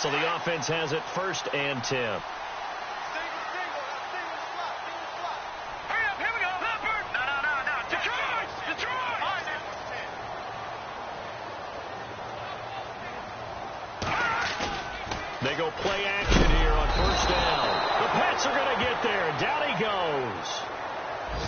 So the offense has it 1st and 10. They go play action here on 1st down. The Pats are going to get there. Down he goes.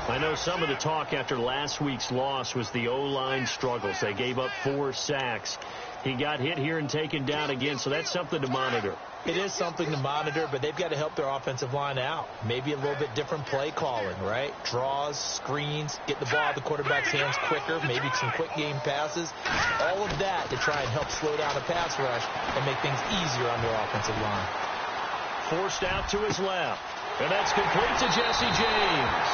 I know some of the talk after last week's loss was the O-line struggles. They gave up 4 sacks. He got hit here and taken down again, so that's something to monitor. It is something to monitor, but they've got to help their offensive line out. Maybe a little bit different play calling, right? Draws, screens, get the ball out of the quarterback's hands quicker, maybe some quick game passes. All of that to try and help slow down a pass rush and make things easier on their offensive line. Forced out to his left, and that's complete to Jesse James.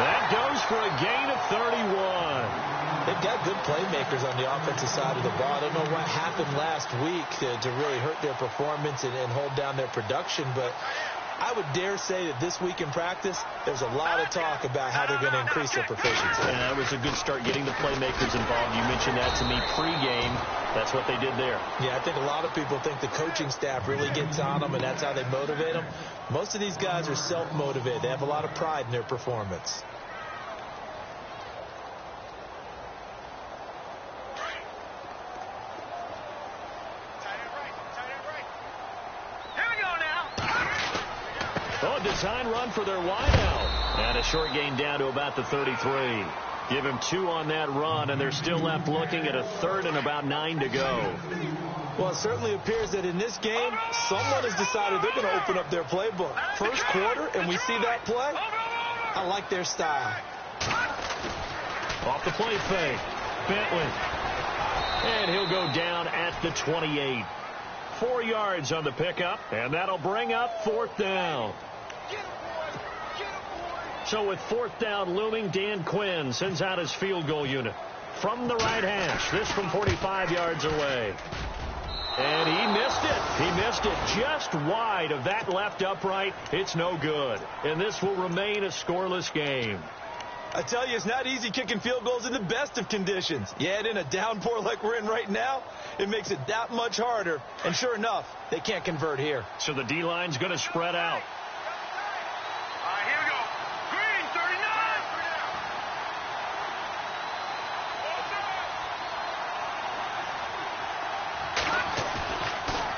That goes for a gain of 31. They've got good playmakers on the offensive side of the ball. I don't know what happened last week to really hurt their performance and hold down their production, but I would dare say that this week in practice, there's a lot of talk about how they're going to increase their proficiency. And that was a good start getting the playmakers involved. You mentioned that to me pregame. That's what they did there. Yeah, I think a lot of people think the coaching staff really gets on them, and that's how they motivate them. Most of these guys are self-motivated. They have a lot of pride in their performance. Oh, design run for their wideout. And a short gain down to about the 33. Give him 2 on that run, and they're still left looking at a 3rd and about 9 to go. Well, it certainly appears that in this game, someone has decided they're going to open up their playbook. First quarter, and we see that play. I like their style. Off the play fake. Bentley. And he'll go down at the 28. 4 yards on the pickup, and that'll bring up 4th down. So with 4th down looming, Dan Quinn sends out his field goal unit from the right hash. This from 45 yards away. And he missed it. He missed it just wide of that left upright. It's no good. And this will remain a scoreless game. I tell you, it's not easy kicking field goals in the best of conditions. Yet in a downpour like we're in right now, it makes it that much harder. And sure enough, they can't convert here. So the D-line's going to spread out. Here we go. Green, 39.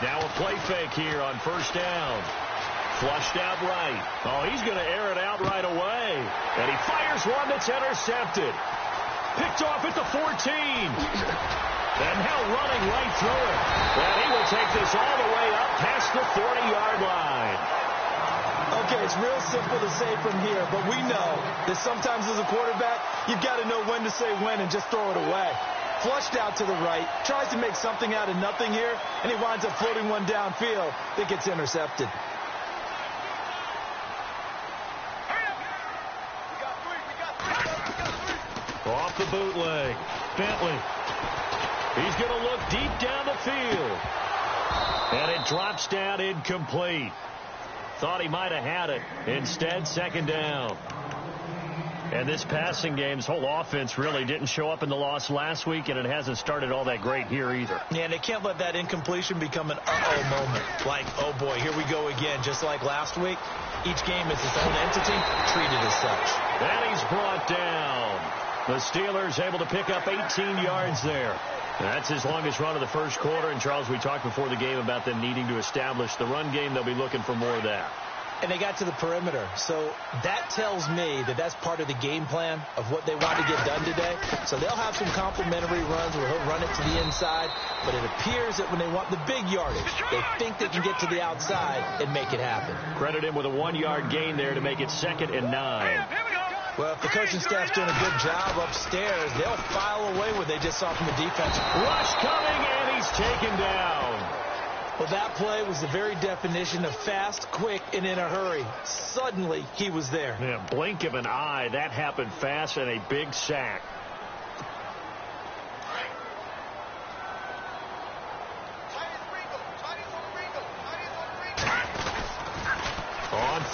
Now a play fake here on 1st down. Flushed out right. Oh, he's going to air it out right away. And he fires one that's intercepted. Picked off at the 14. And now running right through it. And he will take this all the way up past the 40-yard line. Okay, it's real simple to say from here, but we know that sometimes as a quarterback, you've got to know when to say when and just throw it away. Flushed out to the right, tries to make something out of nothing here, and he winds up floating one downfield that gets intercepted. Off the bootleg. Bentley. He's going to look deep down the field. And it drops down incomplete. Thought he might have had it. Instead, 2nd down. And this passing game's whole offense really didn't show up in the loss last week, and it hasn't started all that great here either. Yeah, and they can't let that incompletion become an uh-oh moment. Like, oh boy, here we go again, just like last week. Each game is its own entity, treated as such. And he's brought down. The Steelers able to pick up 18 yards there. That's his longest run of the first quarter. And, Charles, we talked before the game about them needing to establish the run game. They'll be looking for more of that. And they got to the perimeter. So that tells me that that's part of the game plan of what they want to get done today. So they'll have some complementary runs where he'll run it to the inside. But it appears that when they want the big yardage, they think they can get to the outside and make it happen. Credit him with a 1-yard gain there to make it 2nd and 9. Well, if the coaching staff's doing a good job upstairs, they'll file away what they just saw from the defense. Rush coming, and he's taken down. Well, that play was the very definition of fast, quick, and in a hurry. Suddenly, he was there. Yeah, blink of an eye. That happened fast and a big sack.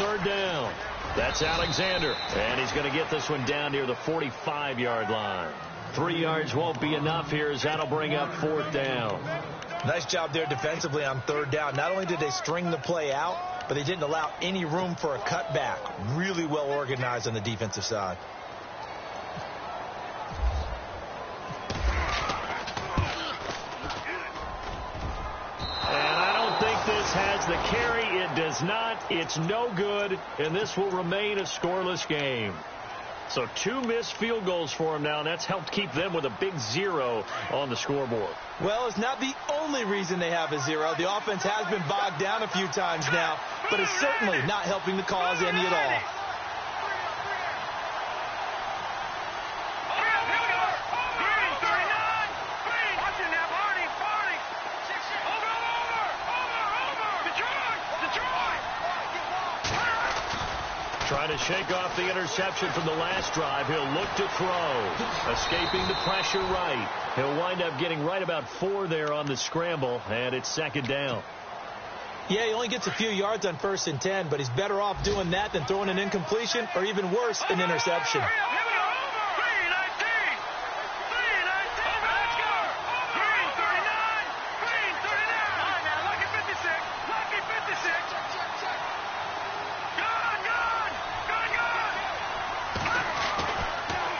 third down. That's Alexander, and he's going to get this one down near the 45-yard line. 3 yards won't be enough here as that'll bring up fourth down. Nice job there defensively on third down. Not only did they string the play out, but they didn't allow any room for a cutback. Really well organized on the defensive side. And I don't think this has the carry. It does not. It's no good, and this will remain a scoreless game. So 2 missed field goals for him now, and that's helped keep them with a big 0 on the scoreboard. Well, it's not the only reason they have a 0. The offense has been bogged down a few times now, but it's certainly not helping the cause any at all. Trying to shake off the interception from the last drive. He'll look to throw. Escaping the pressure right. He'll wind up getting right about 4 there on the scramble, and it's second down. Yeah, he only gets a few yards on 1st and 10, but he's better off doing that than throwing an incompletion or even worse, an interception.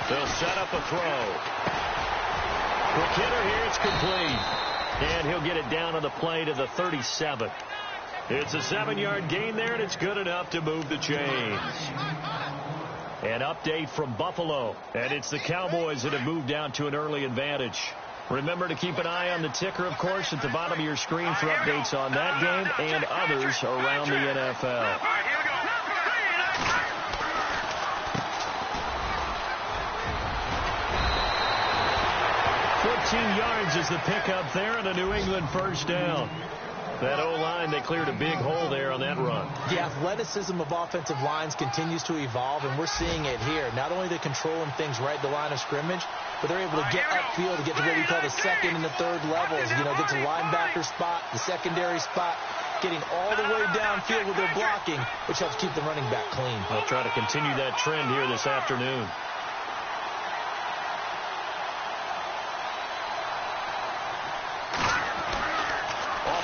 They'll set up a throw. Quick hitter here. It's complete. And he'll get it down on the play to the 37. It's a 7-yard gain there, and it's good enough to move the chains. An update from Buffalo. And it's the Cowboys that have moved down to an early advantage. Remember to keep an eye on the ticker, of course, at the bottom of your screen for updates on that game and others around the NFL. 14 yards is the pickup there, and a New England first down. That O-line, they cleared a big hole there on that run. The athleticism of offensive lines continues to evolve, and we're seeing it here. Not only are they controlling things right at the line of scrimmage, but they're able to get upfield to get to what we call the second and the third levels. You know, get to the linebacker spot, the secondary spot, getting all the way downfield with their blocking, which helps keep the running back clean. They'll try to continue that trend here this afternoon.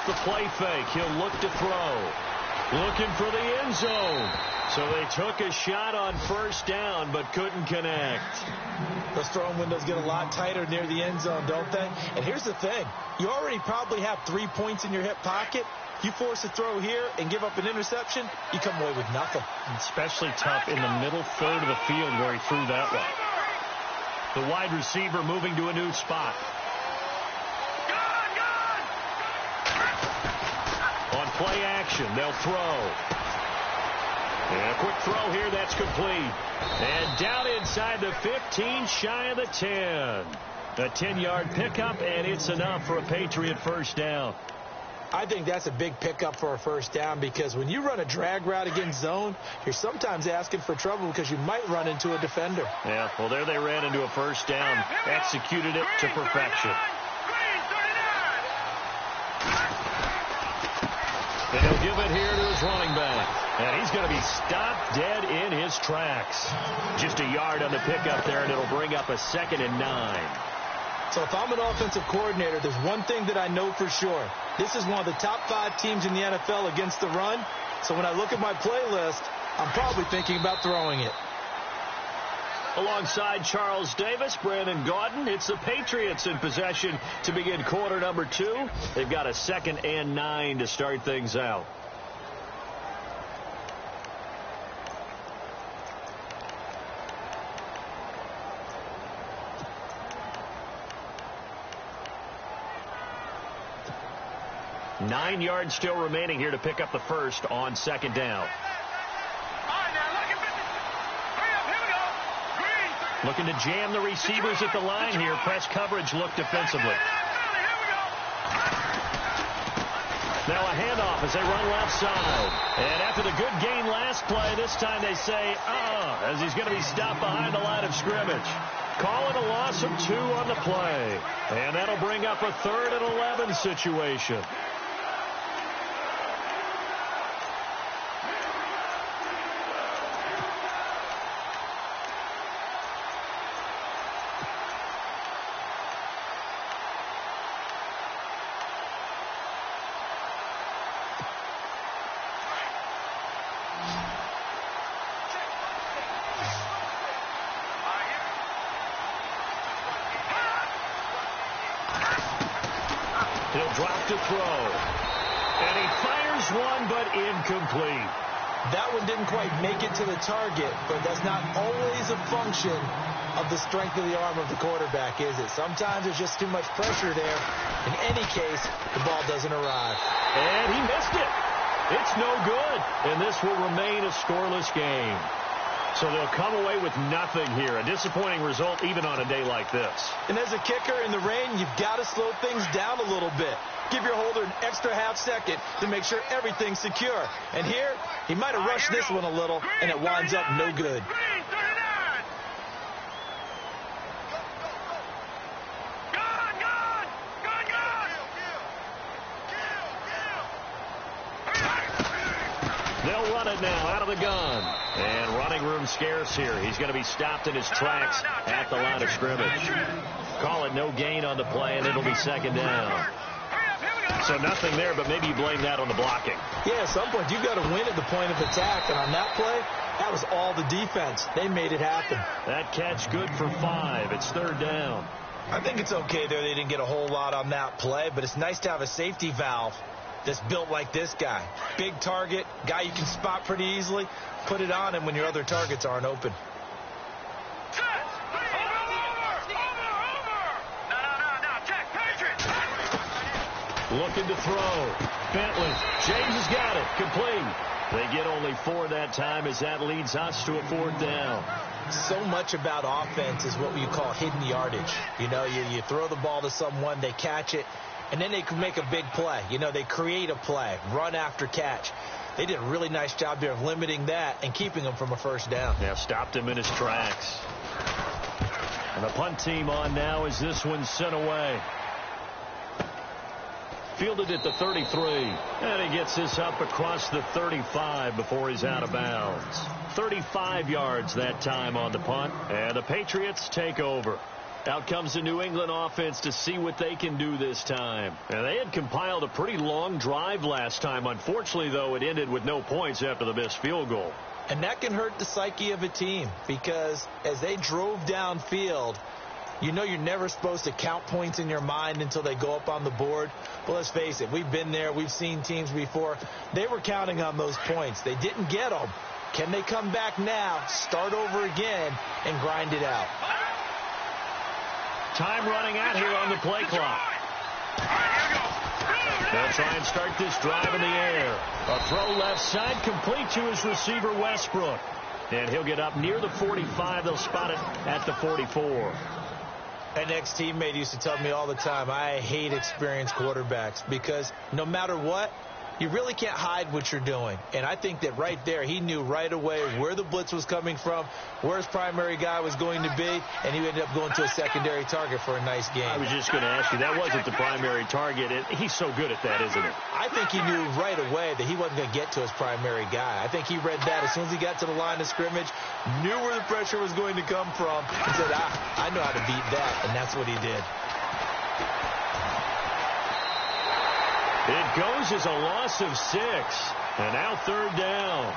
The play fake. He'll look to throw. Looking for the end zone. So they took a shot on first down but couldn't connect. Those throwing windows get a lot tighter near the end zone, don't they? And here's the thing. You already probably have 3 points in your hip pocket. You force a throw here and give up an interception, you come away with nothing. Especially tough in the middle third of the field where he threw that one. The wide receiver moving to a new spot. On play action, they'll throw. And a quick throw here, that's complete. And down inside the 15, shy of the 10. A 10-yard pickup, and it's enough for a Patriot first down. I think that's a big pickup for a first down because when you run a drag route against zone, you're sometimes asking for trouble because you might run into a defender. Yeah, well, there they ran into a first down. Executed it to perfection. And he'll give it here to his running back. And he's going to be stopped dead in his tracks. Just a yard on the pickup there, and it'll bring up a 2nd and 9. So if I'm an offensive coordinator, there's one thing that I know for sure. This is one of the top 5 teams in the NFL against the run. So when I look at my playlist, I'm probably thinking about throwing it. Alongside Charles Davis, Brandon Gaudin, it's the Patriots in possession to begin quarter number 2. They've got a 2nd and 9 to start things out. Nine yards still remaining here to pick up the first on 2nd down. Looking to jam the receivers at the line here. Press coverage look defensively. Now a handoff as they run left side. And after the good gain last play, this time they say, as he's going to be stopped behind the line of scrimmage. Call it a loss of 2 on the play. And that'll bring up a 3rd and 11 situation. dropped to throw. And he fires one, but incomplete. That one didn't quite make it to the target, but that's not always a function of the strength of the arm of the quarterback, is it? Sometimes there's just too much pressure there. In any case, the ball doesn't arrive. And he missed it. It's no good, and this will remain a scoreless game. So they'll come away with nothing here. A disappointing result even on a day like this. And as a kicker in the rain, you've got to slow things down a little bit. Give your holder an extra half second to make sure everything's secure. And here, he might have rushed this one a little, and it winds up no good. They'll run it now out of the gun. And running room scarce here. He's going to be stopped in his tracks at the line of scrimmage. Call it no gain on the play, and it'll be second down. So nothing there, but maybe you blame that on the blocking. Yeah, at some point, you've got to win at the point of attack. And on that play, that was all the defense. They made it happen. That catch good for 5. It's third down. I think it's okay there. They didn't get a whole lot on that play, but it's nice to have a safety valve that's built like this guy. Big target, guy you can spot pretty easily. Put it on him when your other targets aren't open. Looking to throw. Bentley. James has got it. Complete. They get only 4 that time as that leads us to a fourth down. So much about offense is what you call hidden yardage. You know, you throw the ball to someone, they catch it, and then they can make a big play. You know, they create a play, run after catch. They did a really nice job there of limiting that and keeping him from a first down. Yeah, stopped him in his tracks. And the punt team on now as this one's sent away. Fielded at the 33. And he gets this up across the 35 before he's out of bounds. 35 yards that time on the punt. And the Patriots take over. Out comes the New England offense to see what they can do this time. And they had compiled a pretty long drive last time. Unfortunately, though, it ended with no points after the missed field goal. And that can hurt the psyche of a team because as they drove downfield, you know you're never supposed to count points in your mind until they go up on the board. Well, let's face it, we've been there. We've seen teams before. They were counting on those points. They didn't get them. Can they come back now, start over again, and grind it out? Time running out here on the play clock. They'll try and start this drive in the air. A throw left side complete to his receiver, Westbrook. And he'll get up near the 45. They'll spot it at the 44. An ex-teammate used to tell me all the time, I hate experienced quarterbacks because no matter what, you really can't hide what you're doing. And I think that right there, he knew right away where the blitz was coming from, where his primary guy was going to be, and he ended up going to a secondary target for a nice game. I was just going to ask you, that wasn't the primary target. He's so good at that, isn't it? I think he knew right away that he wasn't going to get to his primary guy. I think he read that as soon as he got to the line of scrimmage, knew where the pressure was going to come from, and said, I know how to beat that, and that's what he did. It goes as a loss of 6. And now third down.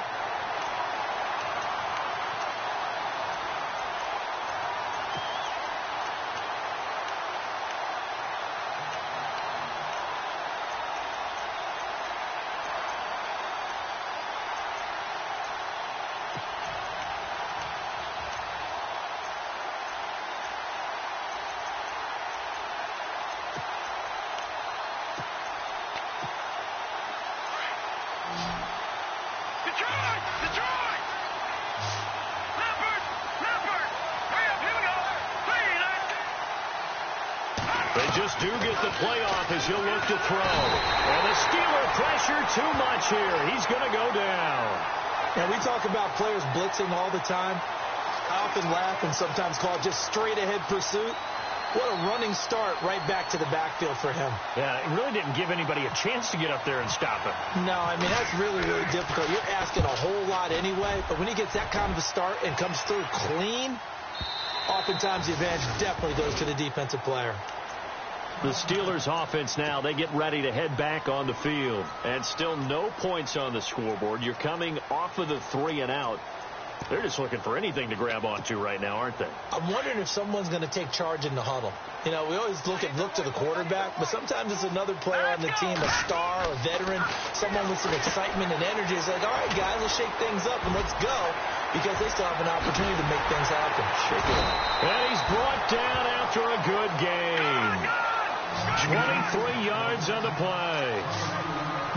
They just do get the playoff as he'll look to throw. And the Steeler pressure too much here. He's going to go down. And we talk about players blitzing all the time. I often laugh and sometimes call it just straight ahead pursuit. What a running start right back to the backfield for him. Yeah, it really didn't give anybody a chance to get up there and stop him. No, I mean, that's really, really difficult. You're asking a whole lot anyway, but when he gets that kind of a start and comes through clean, oftentimes the advantage definitely goes to the defensive player. The Steelers offense now, they get ready to head back on the field. And still no points on the scoreboard. You're coming off of the 3 and out. They're just looking for anything to grab onto right now, aren't they? I'm wondering if someone's going to take charge in the huddle. You know, we always look to the quarterback, but sometimes it's another player on the team, a star, a veteran, someone with some excitement and energy. It's like, all right, guys, let's shake things up and let's go, because they still have an opportunity to make things happen. Shake it up. And he's brought down after a good game. 23 yards on the play.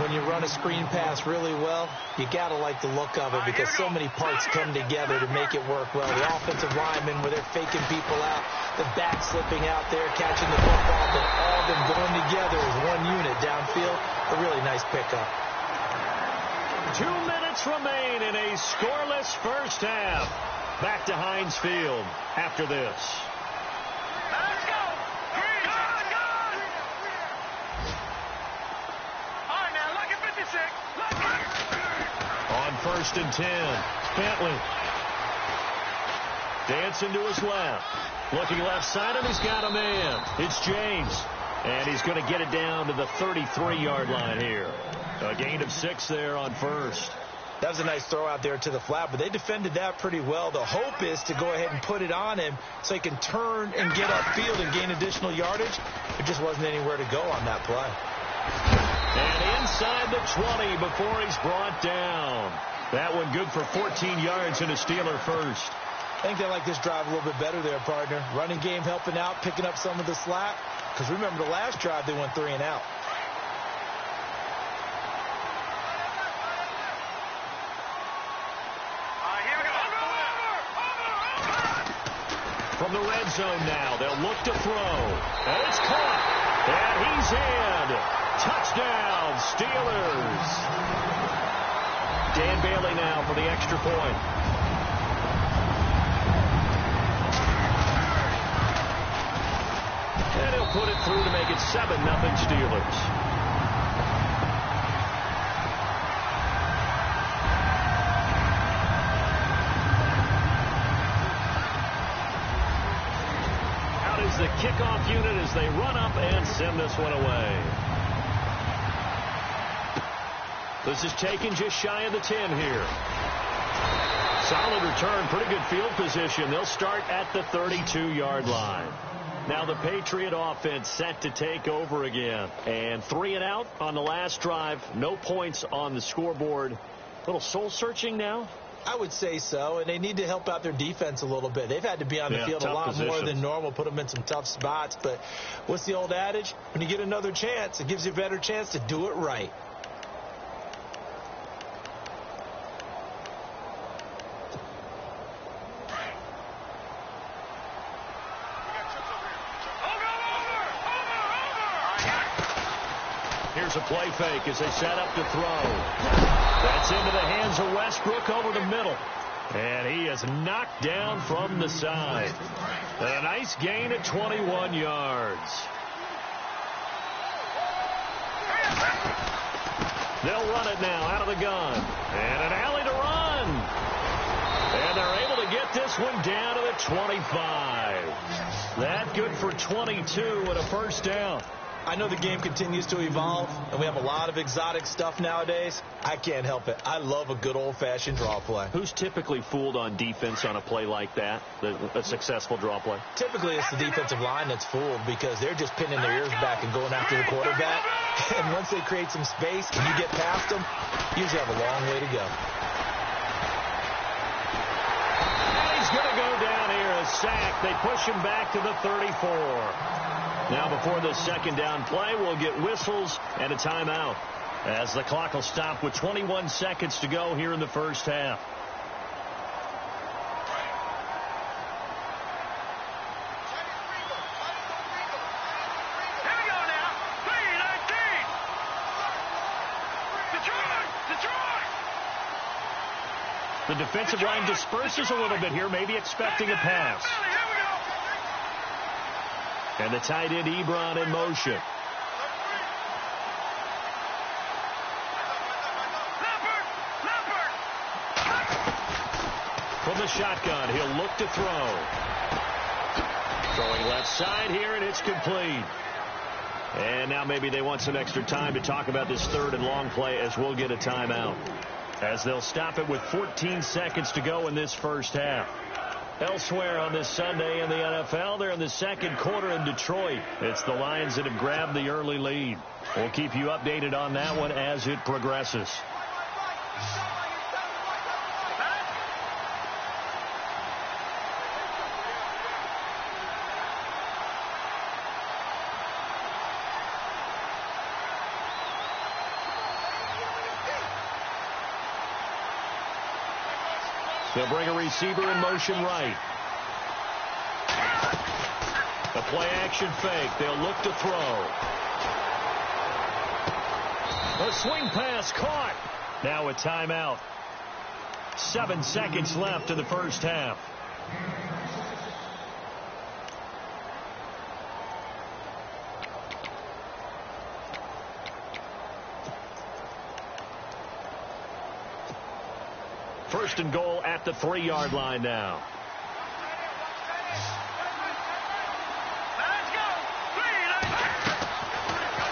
When you run a screen pass really well, you got to like the look of it, because so many parts come together to make it work well. The offensive linemen, where they're faking people out, the back slipping out there, catching the football, but all of them going together as one unit downfield. A really nice pickup. 2 minutes remain in a scoreless first half. Back to Heinz Field after this. Let's go. Green. Good. All right, now, look at 56. Look. On 1st and 10, Bentley. Dancing to his left. Looking left side, and he's got a man. It's James. And he's going to get it down to the 33-yard line here. A gain of 6 there on 1st. That was a nice throw out there to the flat, but they defended that pretty well. The hope is to go ahead and put it on him so he can turn and get upfield and gain additional yardage. There just wasn't anywhere to go on that play. And inside the 20 before he's brought down. That one good for 14 yards and a Steeler first. I think they like this drive a little bit better there, partner. Running game helping out, picking up some of the slack. Because remember, the last drive they went 3 and out. From the red zone now, they'll look to throw. And it's caught. And he's in. Touchdown, Steelers. Dan Bailey now for the extra point. And he'll put it through to make it 7-0 Steelers. The kickoff unit as they run up and send this one away. This is taken just shy of the 10 here. Solid return, pretty good field position. They'll start at the 32-yard line. Now the Patriot offense set to take over again. And 3 and out on the last drive. No points on the scoreboard. A little soul-searching now. I would say so, and they need to help out their defense a little bit. They've had to be on the field a lot more than normal, put them in some tough spots. But what's the old adage? When you get another chance, it gives you a better chance to do it right. Here's a play fake as they set up to throw. That's into the hands of Westbrook over the middle. And he is knocked down from the side. A nice gain of 21 yards. They'll run it now out of the gun. And an alley to run. And they're able to get this one down to the 25. That good for 22 and a first down. I know the game continues to evolve, and we have a lot of exotic stuff nowadays. I can't help it. I love a good old-fashioned draw play. Who's typically fooled on defense on a play like that, a successful draw play? Typically, it's the defensive line that's fooled because they're just pinning their ears back and going after the quarterback. And once they create some space and you get past them, you usually have a long way to go. And he's going to go down here, a sack. They push him back to the 34. Now before the second down play, we'll get whistles and a timeout as the clock will stop with 21 seconds to go here in the first half. Here we go now. 3-19. Detroit. The defensive line disperses a little bit here, maybe expecting a pass. And the tight end, Ebron, in motion. From the shotgun, he'll look to throw. Throwing left side here, and it's complete. And now maybe they want some extra time to talk about this third and long play as we'll get a timeout. as they'll stop it with 14 seconds to go in this first half. Elsewhere on this Sunday in the NFL, they're in the second quarter in Detroit. It's the Lions that have grabbed the early lead. We'll keep you updated on that one as it progresses. They'll bring a receiver in motion right. A play-action fake. They'll look to throw. A swing pass caught. Now a timeout. 7 seconds left in the first half. First and goal at the 3-yard line now.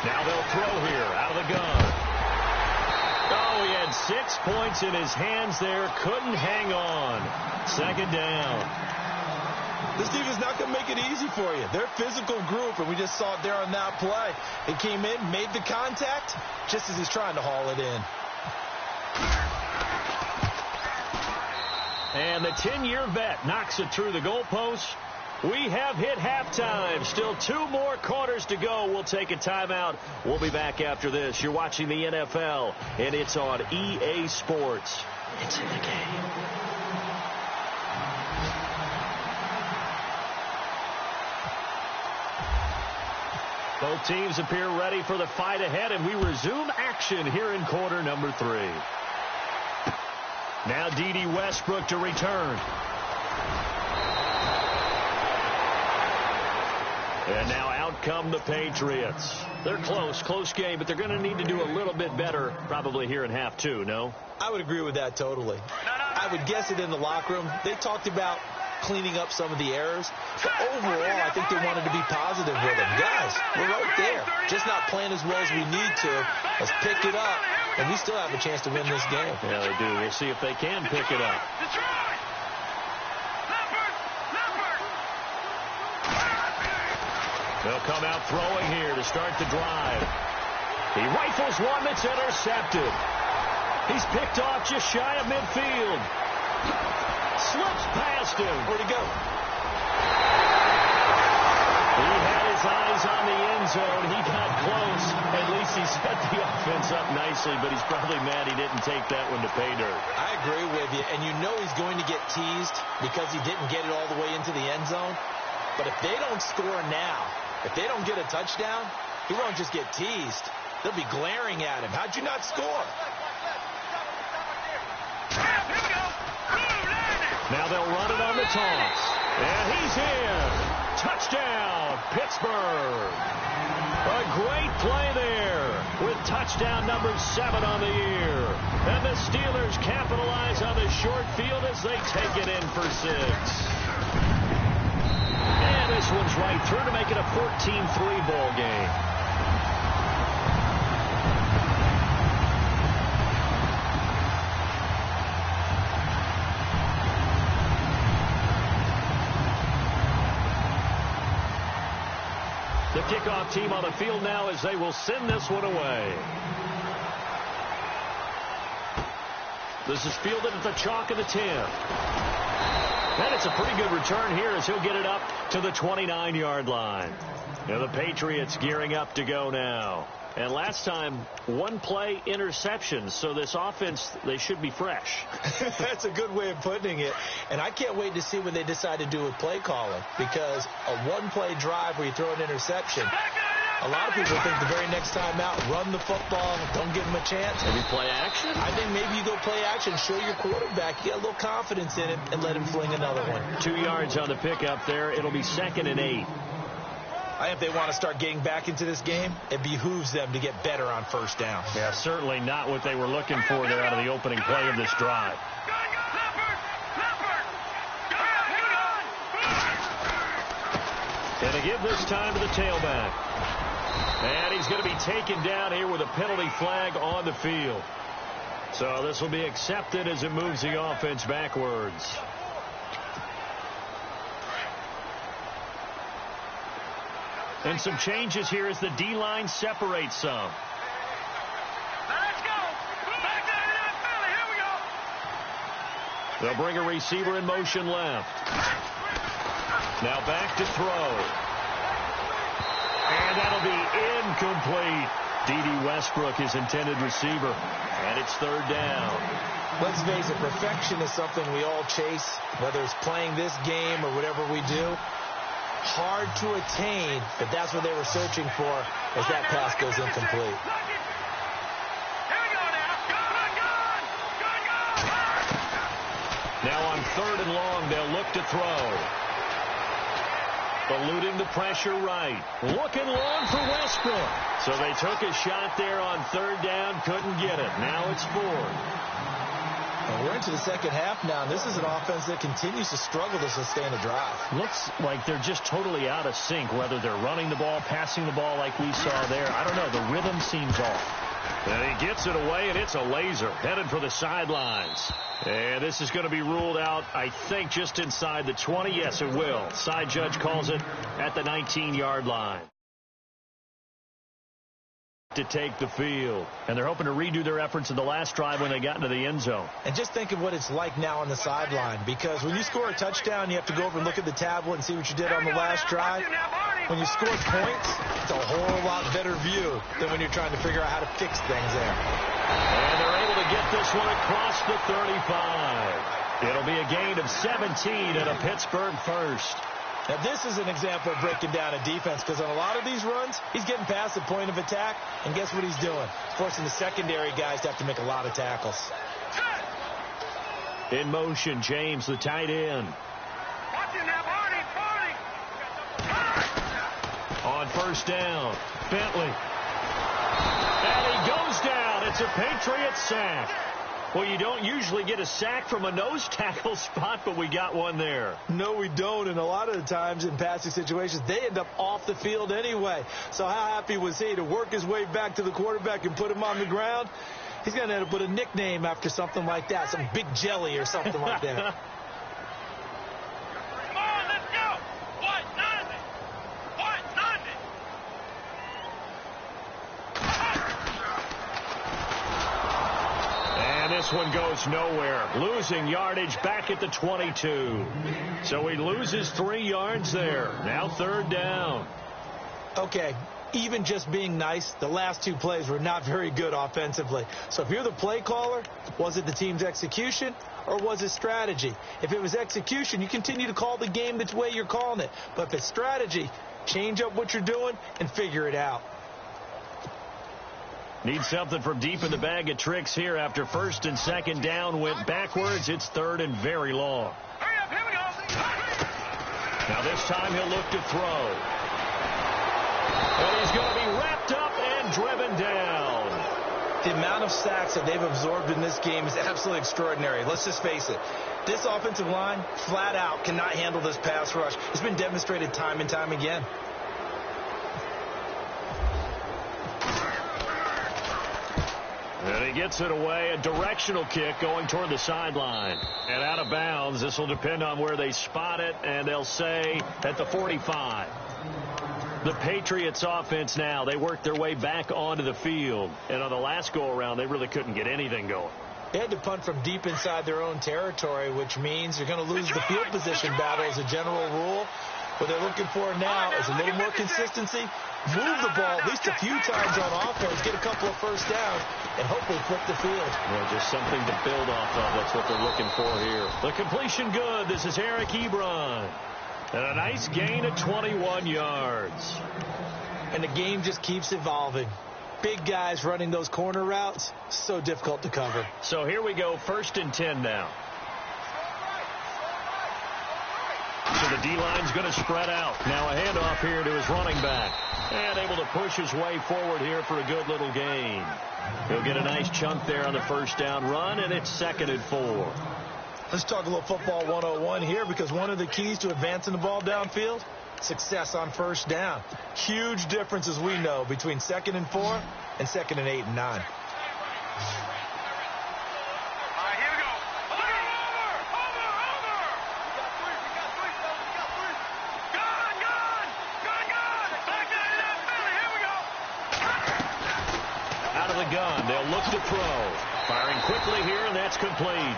Now they'll throw here out of the gun. Oh, he had 6 points in his hands there. Couldn't hang on. Second down. This defense is not going to make it easy for you. They're a physical group, and we just saw it there on that play. He came in, made the contact, just as he's trying to haul it in. And the 10-year vet knocks it through the goalpost. We have hit halftime. Still 2 more quarters to go. We'll take a timeout. We'll be back after this. You're watching the NFL, and it's on EA Sports. It's in the game. Both teams appear ready for the fight ahead, and we resume action here in quarter number 3. Now D.D. Westbrook to return. And now out come the Patriots. They're close game, but they're going to need to do a little bit better probably here in half 2, no? I would agree with that totally. I would guess it in the locker room. They talked about cleaning up some of the errors. But overall, I think they wanted to be positive with them. Guys, we're right there. Just not playing as well as we need to. Let's pick it up. And we still have a chance to win this game. Yeah, they do. We'll see if they can pick it up. They'll come out throwing here to start the drive. He rifles one that's intercepted. He's picked off just shy of midfield. Slips past him. Where'd he go? He had his eyes on the end zone. He got close. At least he set the offense up nicely, but he's probably mad he didn't take that one to pay dirt. I agree with you, and you know he's going to get teased because he didn't get it all the way into the end zone. But if they don't score now, if they don't get a touchdown, he won't just get teased. They'll be glaring at him. How'd you not score? Now they'll run it on the toss. And he's in. Touchdown, Pittsburgh. A great play there with touchdown number 7 on the year. And the Steelers capitalize on the short field as they take it in for 6. And this one's right through to make it a 14-3 ball game. The kickoff team on the field now as they will send this one away. This is fielded at the chalk of the 10. And it's a pretty good return here as he'll get it up to the 29-yard line. Now the Patriots gearing up to go now. And last time, 1 play interception. So this offense, they should be fresh. That's a good way of putting it. And I can't wait to see when they decide to do with play calling. Because a 1-play drive where you throw an interception, a lot of people think the very next time out, run the football, don't give them a chance. Maybe play action? I think maybe you go play action, show your quarterback, you get a little confidence in it, and let him fling another one. 2 yards on the pickup there. It'll be 2nd and 8. I think if they want to start getting back into this game, it behooves them to get better on first down. Yeah, certainly not what they were looking for there out of the opening play of this drive. And they give this time to the tailback. And he's going to be taken down here with a penalty flag on the field. So this will be accepted as it moves the offense backwards. And some changes here as the D-line separates some. Now let's go. Back down to that belly. Here we go. They'll bring a receiver in motion left. Now back to throw. And that'll be incomplete. D.D. Westbrook, his intended receiver. And it's third down. Let's face it, perfection is something we all chase, whether it's playing this game or whatever we do. Hard to attain, but that's what they were searching for as that pass goes incomplete. Here we go now. Good. Now on third and long, they'll look to throw. Eluding the pressure right. Looking long for Westbrook. So they took a shot there on third down, couldn't get it. Now it's fourth. Well, we're into the second half now, and this is an offense that continues to struggle to sustain a drive. Looks like they're just totally out of sync, whether they're running the ball, passing the ball like we saw there. I don't know. The rhythm seems off. And he gets it away, and it's a laser headed for the sidelines. And this is going to be ruled out, I think, just inside the 20. Yes, it will. Side judge calls it at the 19-yard line. To take the field. And they're hoping to redo their efforts in the last drive when they got into the end zone. And just think of what it's like now on the sideline, because when you score a touchdown, you have to go over and look at the tablet and see what you did on the last drive. When you score points, it's a whole lot better view than when you're trying to figure out how to fix things there. And they're able to get this one across the 35. It'll be a gain of 17 and a Pittsburgh first. Now, this is an example of breaking down a defense, because on a lot of these runs, he's getting past the point of attack, and guess what he's doing? Forcing the secondary guys to have to make a lot of tackles. In motion, James, the tight end. Watch him now, Barney. On first down, Bentley. And he goes down. It's a Patriot sack. Well, you don't usually get a sack from a nose tackle spot, but we got one there. No, we don't, and a lot of the times in passing situations, they end up off the field anyway. So how happy was he to work his way back to the quarterback and put him on the ground? He's going to end up with a nickname after something like that, some Big Jelly or something like that. Come on, let's go. What? Nothing. What? Nothing. And this one goes nowhere. Losing yardage back at the 22. So he loses 3 yards there. Now third down. Okay, even just being nice, the last 2 plays were not very good offensively. So if you're the play caller, was it the team's execution or was it strategy? If it was execution, you continue to call the game the way you're calling it. But if it's strategy, change up what you're doing and figure it out. Need something from deep in the bag of tricks here after first and second down went backwards. It's third and very long. Hurry up, here we go. Now this time he'll look to throw. And he's going to be wrapped up and driven down. The amount of sacks that they've absorbed in this game is absolutely extraordinary. Let's just face it. This offensive line, flat out, cannot handle this pass rush. It's been demonstrated time and time again. And he gets it away. A directional kick going toward the sideline. And out of bounds. This will depend on where they spot it. And they'll say at the 45. The Patriots offense now, they worked their way back onto the field. And on the last go-around, they really couldn't get anything going. They had to punt from deep inside their own territory, which means you're going to lose the field position battle as a general rule. What they're looking for now is a little more consistency, move the ball at least a few times on offense, get a couple of first downs, and hopefully flip the field. Well, just something to build off of. That's what they're looking for here. The completion good. This is Eric Ebron. And a nice gain of 21 yards. And the game just keeps evolving. Big guys running those corner routes, so difficult to cover. So here we go, first and 10 now. So the D-line's going to spread out. Now a handoff here to his running back. And able to push his way forward here for a good little gain. He'll get a nice chunk there on the first down run, and it's 2nd and 4. Let's talk a little football 101 here, because one of the keys to advancing the ball downfield, success on first down. Huge difference, as we know, between 2nd and 4 and 2nd and 8 and 9. gun. They'll look to throw. Firing quickly here, and that's complete.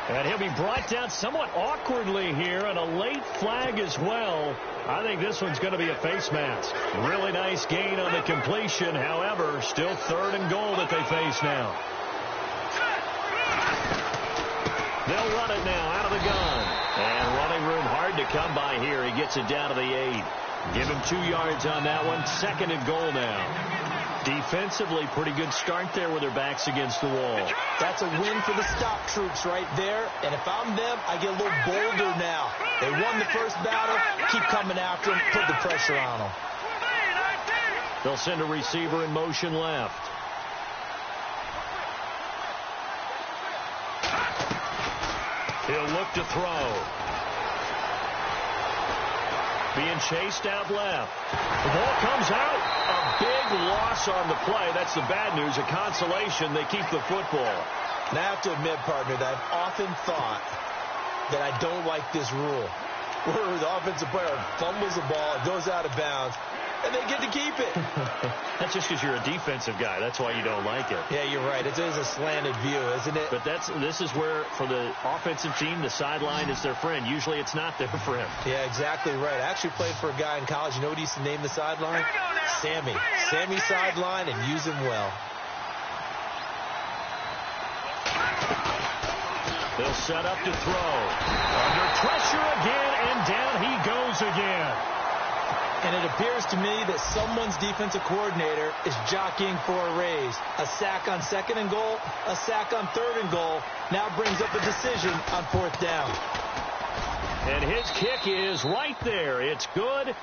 And he'll be brought down somewhat awkwardly here, and a late flag as well. I think this one's going to be a face mask. Really nice gain on the completion. However, still 3rd and goal that they face now. They'll run it now out of the gun. And running room hard to come by here. He gets it down to the 8. Give him 2 yards on that one. 2nd and goal now. Defensively, pretty good start there with their backs against the wall. That's a win for the stop troops right there. And if I'm them, I get a little bolder now. They won the first battle. Keep coming after them. Put the pressure on them. They'll send a receiver in motion left. He'll look to throw. Being chased out left. The ball comes out. A big loss on the play. That's the bad news. A consolation. They keep the football. And I have to admit, partner, that I've often thought that I don't like this rule. Where the offensive player fumbles the ball, it goes out of bounds, and they get to keep it. That's just because you're a defensive guy. That's why you don't like it. Yeah, you're right. It is a slanted view, isn't it? But this is where, for the offensive team, the sideline is their friend. Usually it's not their friend. Yeah, exactly right. I actually played for a guy in college. You know what he used to name the sideline? Sammy. Sammy sideline, and use him well. They'll set up to throw. Under pressure again, and down he goes again. And it appears to me that someone's defensive coordinator is jockeying for a raise. A sack on 2nd and goal, a sack on 3rd and goal. Now brings up a decision on 4th down. And his kick is right there. It's good.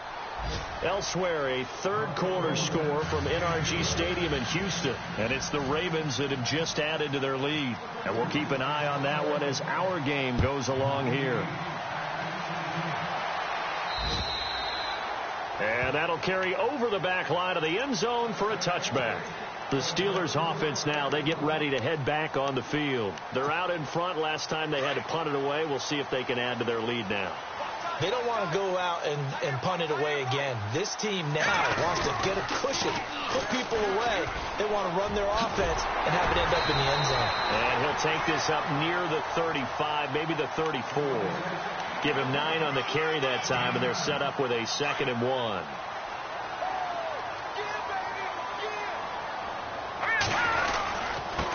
Elsewhere, a 3rd quarter score from NRG Stadium in Houston. And it's the Ravens that have just added to their lead. And we'll keep an eye on that one as our game goes along here. And that'll carry over the back line of the end zone for a touchback. The Steelers offense now, they get ready to head back on the field. They're out in front. Last time they had to punt it away. We'll see if they can add to their lead now. They don't want to go out and punt it away again. This team now wants to get a cushion, put people away. They want to run their offense and have it end up in the end zone. And he'll take this up near the 35, maybe the 34. Give him 9 on the carry that time, and they're set up with a 2nd and 1.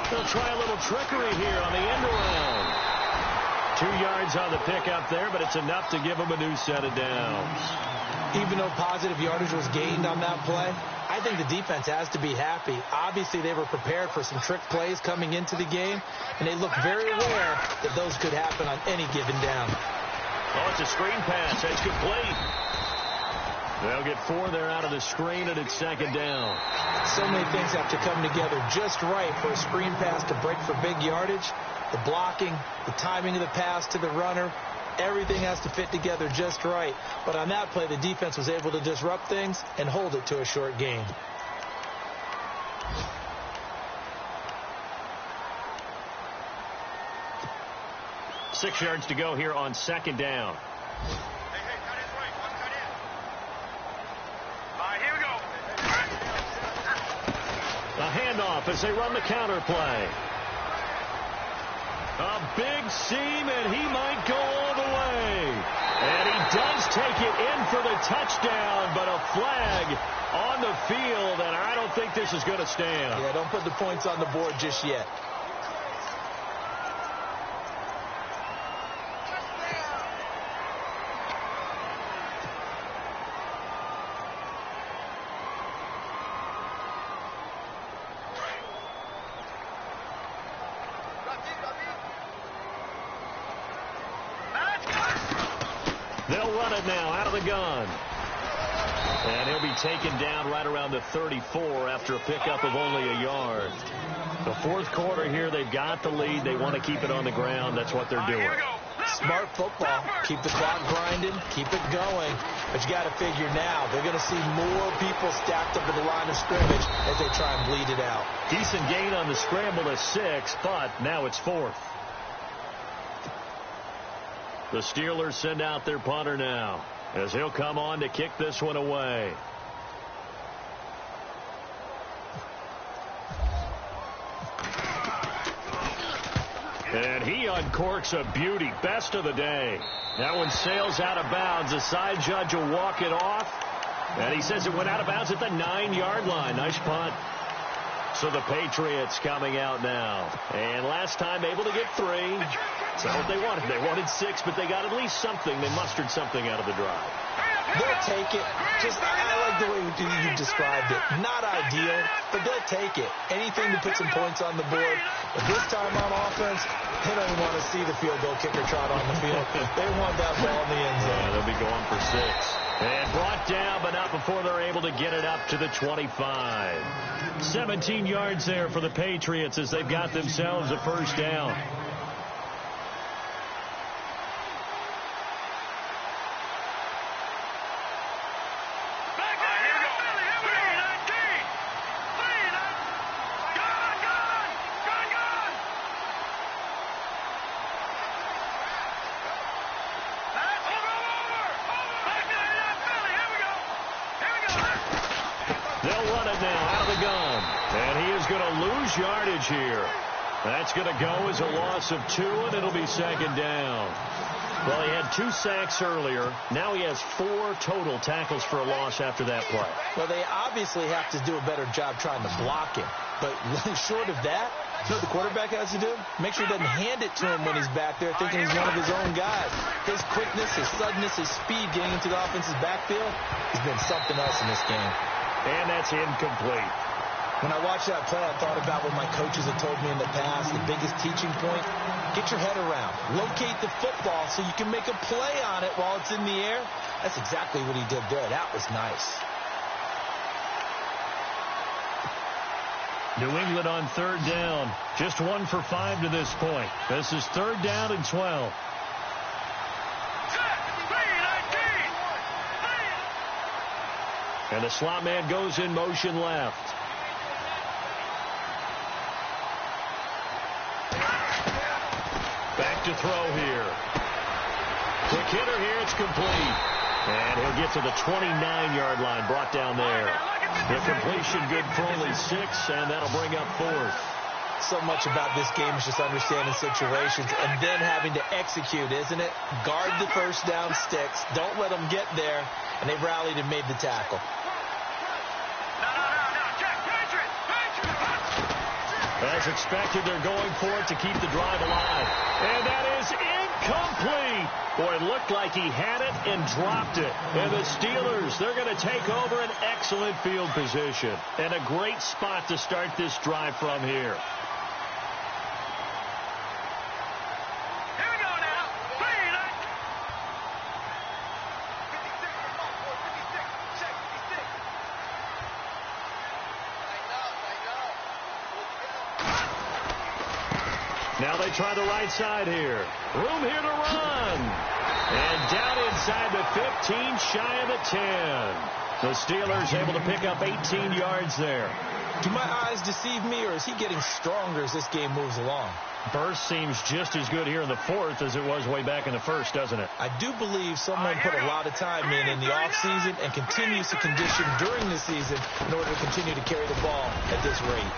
They'll try a little trickery here on the end around. 2 yards on the pickup there, but it's enough to give them a new set of downs. Even though positive yardage was gained on that play, I think the defense has to be happy. Obviously, they were prepared for some trick plays coming into the game, and they look very aware that those could happen on any given down. Oh, it's a screen pass. It's complete. They'll get 4 there out of the screen, and it's 2nd down. So many things have to come together just right for a screen pass to break for big yardage. The blocking, the timing of the pass to the runner, everything has to fit together just right. But on that play, the defense was able to disrupt things and hold it to a short gain. Six yards to go here on 2nd down. Hey, cut in right. One cut in. All right, here we go. A handoff as they run the counter play. A big seam, and he might go all the way. And he does take it in for the touchdown, but a flag on the field, and I don't think this is going to stand. Yeah, don't put the points on the board just yet. They'll run it now out of the gun. And he'll be taken down right around the 34 after a pickup of only a yard. The 4th quarter here, they've got the lead. They want to keep it on the ground. That's what they're doing. Smart football. Keep the clock grinding. Keep it going. But you got to figure now, they're going to see more people stacked up at the line of scrimmage as they try and bleed it out. Decent gain on the scramble to 6, but now it's 4th. The Steelers send out their punter now as he'll come on to kick this one away. And he uncorks a beauty. Best of the day. That one sails out of bounds. The side judge will walk it off. And he says it went out of bounds at the 9-yard line. Nice punt. So the Patriots coming out now. And last time able to get 3. That's not what they wanted. They wanted 6, but they got at least something. They mustered something out of the drive. They'll take it. I like the way you described it. Not ideal, but they'll take it. Anything to put some points on the board. But this time on offense, they don't even want to see the field goal kicker trot on the field. They want that ball in the end zone. Yeah, they'll be going for 6. And brought down, but not before they're able to get it up to the 25. 17 yards there for the Patriots as they've got themselves a first down. Yardage here. That's going to go as a loss of 2, and it'll be second down. Well, he had 2 sacks earlier. Now he has 4 total tackles for a loss after that play. Well, they obviously have to do a better job trying to block him. But short of that, you know what the quarterback has to do? Make sure he doesn't hand it to him when he's back there thinking he's one of his own guys. His quickness, his suddenness, his speed getting into the offense's backfield has been something else in this game. And that's incomplete. When I watched that play, I thought about what my coaches have told me in the past. The biggest teaching point, get your head around. Locate the football so you can make a play on it while it's in the air. That's exactly what he did there. That was nice. New England on 3rd down. Just 1 for 5 to this point. This is 3rd down and 12. And the slot man goes in motion left. Back to throw here. Quick hitter here. It's complete. And he'll get to the 29-yard line. Brought down there. The completion good for only 6, and that'll bring up 4th. So much about this game is just understanding situations and then having to execute, isn't it? Guard the first down sticks. Don't let them get there. And they've rallied and made the tackle. As expected, they're going for it to keep the drive alive. And that is incomplete. Boy, it looked like he had it and dropped it. And the Steelers, they're going to take over an excellent field position. And a great spot to start this drive from here. Now they try the right side here. Room here to run. And down inside the 15, shy of the 10. The Steelers able to pick up 18 yards there. Do my eyes deceive me, or is he getting stronger as this game moves along? Burst seems just as good here in the 4th as it was way back in the 1st, doesn't it? I do believe someone put a lot of time in the offseason and continues to condition during the season in order to continue to carry the ball at this rate.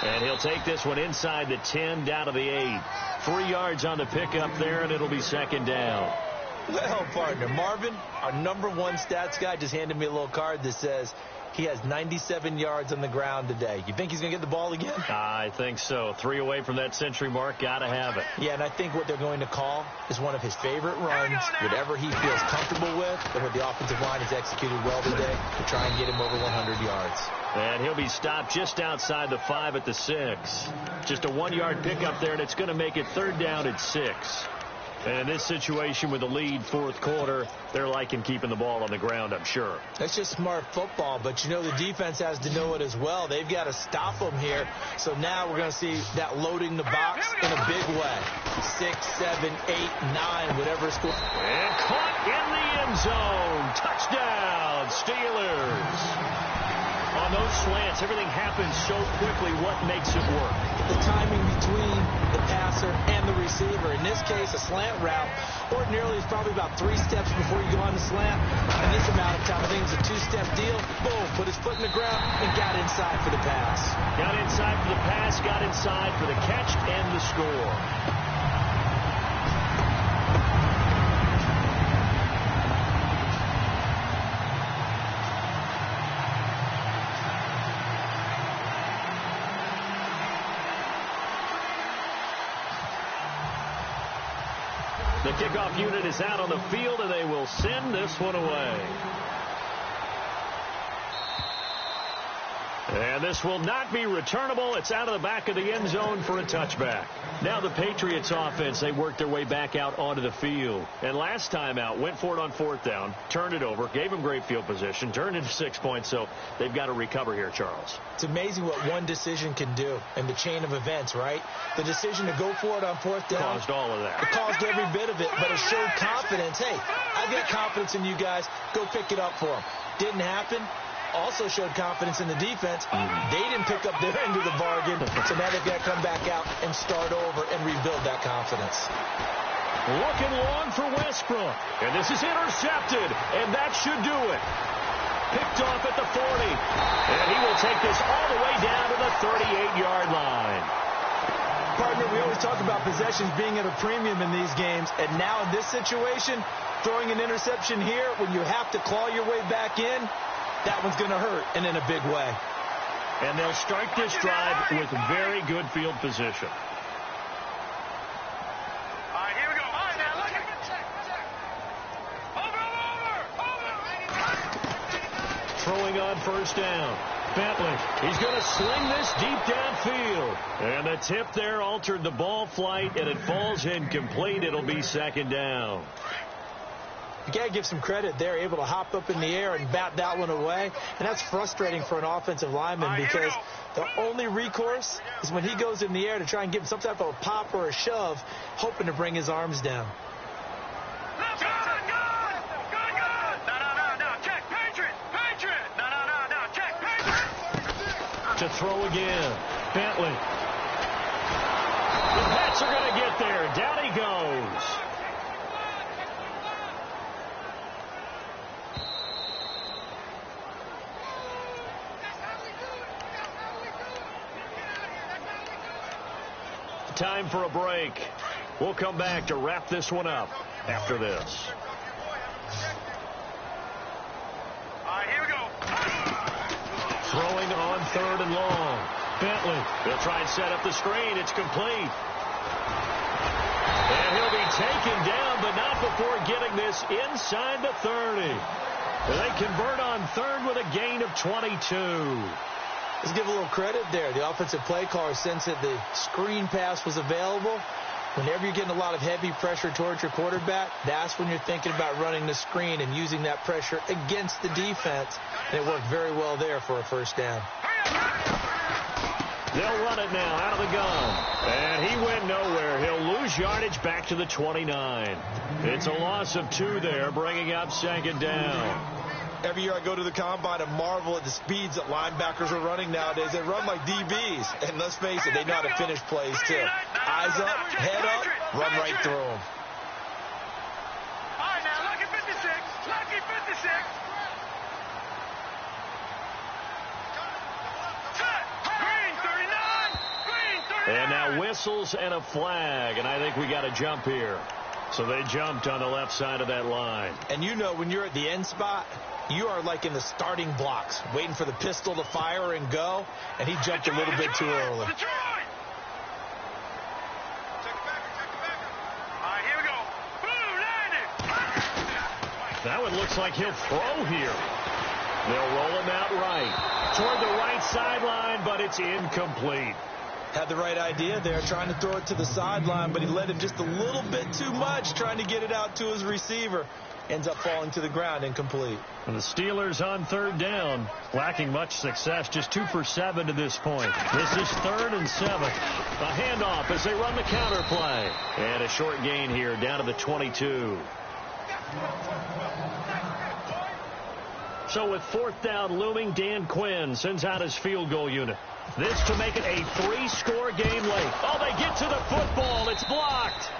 And he'll take this one inside the 10, down to the 8. 3 yards on the pickup there, and it'll be second down. Well, partner, Marvin, our #1 stats guy, just handed me a little card that says he has 97 yards on the ground today. You think he's going to get the ball again? I think so. 3 away from that century mark. Got to have it. Yeah, and I think what they're going to call is one of his favorite runs, whatever he feels comfortable with, and what the offensive line has executed well today to try and get him over 100 yards. And he'll be stopped just outside the 5 at the 6. Just a 1-yard pickup there, and it's going to make it 3rd down at 6. And in this situation with the lead 4th quarter, they're liking keeping the ball on the ground, I'm sure. That's just smart football, but you know the defense has to know it as well. They've got to stop them here. So now we're going to see that loading the box in a big way. 6, 7, 8, 9, whatever it's going. And caught in the end zone. Touchdown, Steelers. On those slants, everything happens so quickly. What makes it work? The timing between the passer and the receiver. In this case, a slant route ordinarily is probably about 3 steps before you go on the slant. In this amount of time, I think it's a 2-step deal. Boom, put his foot in the ground and got inside for the pass. Got inside for the pass, got inside for the catch and the score. The kickoff unit is out on the field, and they will send this one away. And this will not be returnable. It's out of the back of the end zone for a touchback. Now the Patriots offense, they worked their way back out onto the field. And last time out, went for it on fourth down, turned it over, gave them great field position, turned into 6 points. So they've got to recover here, Charles. It's amazing what one decision can do in the chain of events, right? The decision to go for it on fourth down. Caused all of that. It caused every bit of it, but it showed confidence. Hey, I've got confidence in you guys. Go pick it up for them. Didn't happen. Also showed confidence in the defense. They didn't pick up their end of the bargain, so now they've got to come back out and start over and rebuild that confidence. Looking long for Westbrook. And this is intercepted, and that should do it. Picked off at the 40. And he will take this all the way down to the 38-yard line. Partner, we always talk about possessions being at a premium in these games, and now in this situation, throwing an interception here when you have to claw your way back in, that one's going to hurt, and in a big way. And they'll start this drive with very good field position. All right, here we go. All right, now, look at it. Over. Throwing on first down. Bentley, he's going to sling this deep downfield. And the tip there altered the ball flight, and it falls incomplete. It'll be second down. You got to give some credit. They're able to hop up in the air and bat that one away. And that's frustrating for an offensive lineman because the only recourse is when he goes in the air to try and give him some type of a pop or a shove, hoping to bring his arms down. Good. No. Check. Patriot. No. Check. Patriot. To throw again. Bentley. The Pats are going to get there. Down he goes. Time for a break. We'll come back to wrap this one up after this. All right, here we go. Throwing on third and long. Bentley, they'll try and set up the screen. It's complete. And he'll be taken down, but not before getting this inside the 30. They convert on third with a gain of 22. Let's give a little credit there. The offensive play caller sensed that the screen pass was available. Whenever you're getting a lot of heavy pressure towards your quarterback, that's when you're thinking about running the screen and using that pressure against the defense. And it worked very well there for a first down. They'll run it now out of the gun. And he went nowhere. He'll lose yardage back to the 29. It's a loss of 2 there, bringing up second down. Every year I go to the combine and marvel at the speeds that linebackers are running nowadays. They run like DBs. And let's face it, they know how to finish plays too. Eyes up, head up, run right through them. All right, now, lucky 56. Lucky 56. Green 39. And now whistles and a flag. And I think we got a jump here. So they jumped on the left side of that line. And you know when you're at the end spot, you are like in the starting blocks, waiting for the pistol to fire and go, and he jumped a little bit too early. All right, here we go. Boom, landed. That one looks like he'll throw here. They'll roll him out right. Toward the right sideline, but it's incomplete. Had the right idea there, trying to throw it to the sideline, but he led him just a little bit too much, trying to get it out to his receiver. Ends up falling to the ground, incomplete. And the Steelers on third down, lacking much success, just 2 for 7 to this point. This is 3rd and 7. A handoff as they run the counter play. And a short gain here down to the 22. So with 4th down looming, Dan Quinn sends out his field goal unit. This to make it a 3-score game late. Oh, they get to the football. It's blocked.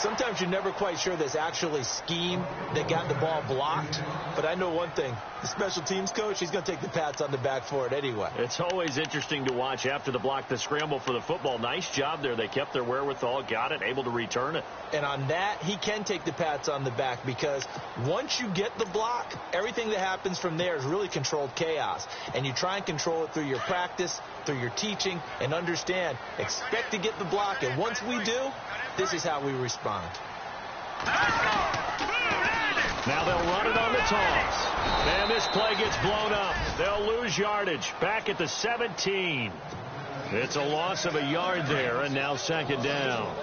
Sometimes you're never quite sure there's actually scheme that got the ball blocked. But I know one thing. The special teams coach, he's going to take the pats on the back for it anyway. It's always interesting to watch after the block, the scramble for the football. Nice job there. They kept their wherewithal, got it, able to return it. And on that, he can take the pats on the back because once you get the block, everything that happens from there is really controlled chaos. And you try and control it through your practice, through your teaching, and understand, expect to get the block. And once we do, this is how we respond. Now they'll run it on the toss. And this play gets blown up. They'll lose yardage. Back at the 17. It's a loss of a yard there, and now second down.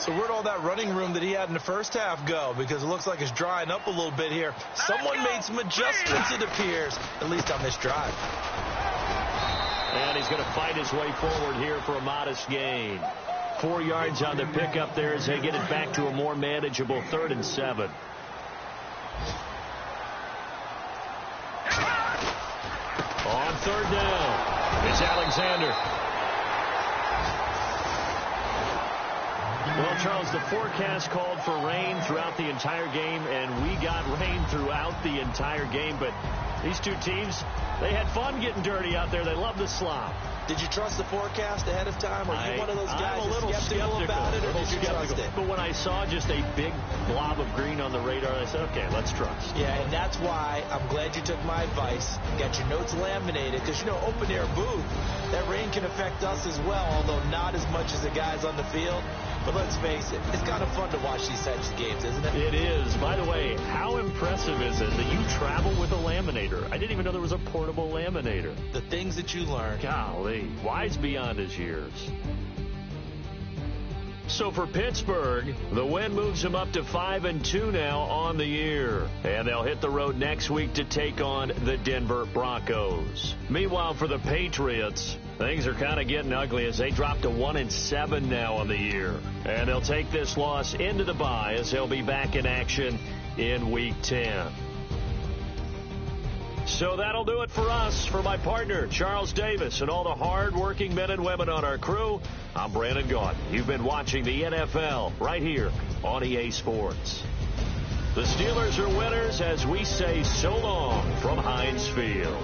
So where'd all that running room that he had in the first half go? Because it looks like it's drying up a little bit here. Someone made some adjustments, it appears, at least on this drive. And he's going to fight his way forward here for a modest gain. 4 yards on the pickup there as they get it back to a more manageable 3rd and 7. On 3rd down, it's Alexander. Well, Charles, the forecast called for rain throughout the entire game, and we got rain throughout the entire game. But these two teams, they had fun getting dirty out there. They love the slop. Did you trust the forecast ahead of time? Or are you one of those guys I'm a little skeptical about it, or did you trust it? But when I saw just a big blob of green on the radar, I said, okay, let's trust. Yeah, and that's why I'm glad you took my advice. Got your notes laminated, because, you know, open air booth, that rain can affect us as well, although not as much as the guys on the field. But let's face it, it's kind of fun to watch these types of games, isn't it? It is. By the way, how impressive is it that you travel with a laminator? I didn't even know there was a portable laminator. The things that you learn. Golly, wise beyond his years. So for Pittsburgh, the win moves them up to 5-2 now on the year. And they'll hit the road next week to take on the Denver Broncos. Meanwhile, for the Patriots, things are kind of getting ugly as they drop to 1-7 now on the year. And they'll take this loss into the bye as they'll be back in action in Week 10. So that'll do it for us. For my partner, Charles Davis, and all the hard-working men and women on our crew, I'm Brandon Gaudin. You've been watching the NFL right here on EA Sports. The Steelers are winners as we say so long from Heinz Field.